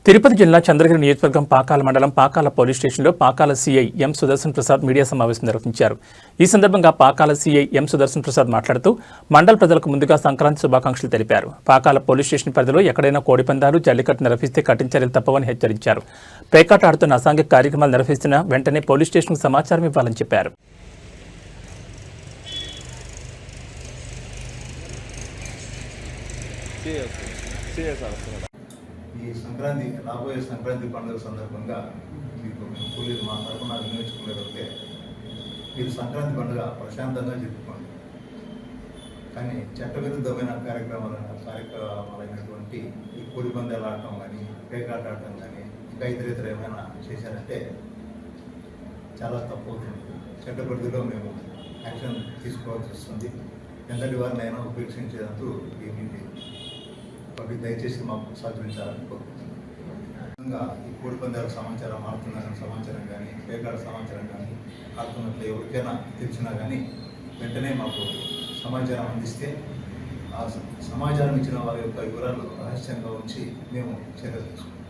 తిరుపతి జిల్లా చంద్రగిరి నియోజకవర్గం పాకాల మండలం పాకాల పోలీస్ స్టేషన్లో పాకాల సీఐ ఎం సుదర్శన్ ప్రసాద్ మీడియా సమావేశం నిర్వహించారు. ఈ సందర్భంగా పాకాల సీఐ ఎం సుదర్శన్ ప్రసాద్ మాట్లాడుతూ మండల ప్రజలకు ముందుగా సంక్రాంతి శుభాకాంక్షలు తెలిపారు. పాకాల పోలీస్ స్టేషన్ పరిధిలో ఎక్కడైనా కోడిపందాలు, జల్లికట్టు నిర్వహిస్తే కఠిన చర్యలు తప్పవని హెచ్చరించారు. పేకాట ఆడుతున్న అసాంఘిక కార్యక్రమాలు నిర్వహిస్తున్న వెంటనే పోలీస్ స్టేషన్కు సమాచారం ఇవ్వాలని చెప్పారు. ఈ సంక్రాంతి రాబోయే సంక్రాంతి పండుగ సందర్భంగా మీకు కూలీలు మా తరఫున వినియోగించుకునేదైతే మీరు సంక్రాంతి పండుగ ప్రశాంతంగా జరుపుకోండి. కానీ చట్టవిరుద్ధమైన కార్యక్రమాలైనటువంటి ఈ కోడి పందాలు ఆడటం కానీ, పేకాట ఆడటం కానీ, ఇంకా ఇతర ఏమైనా చేశారంటే చాలా తప్పు అవుతుంది. చట్ట పరిధిలో మేము యాక్షన్ తీసుకోవాల్సి వస్తుంది. ఎంతటి వారినైనా ఉపేక్షించేందుకు ఏమీ కాబట్టి దయచేసి మాకు సహకరించాలని కోరుకుంటున్నాం. ఈ కోడి పందాల సమాచారం, ఆడుతున్నారని సమాచారం కానీ, పేకాట సమాచారం కానీ, ఆడుతున్నట్లు ఎవరికైనా తెలిసినా కానీ వెంటనే మాకు సమాచారం అందిస్తే ఆ సమాచారం ఇచ్చిన వారి యొక్క వివరాలు రహస్యంగా ఉంచి మేము చర్యలు తీసుకుంటాం.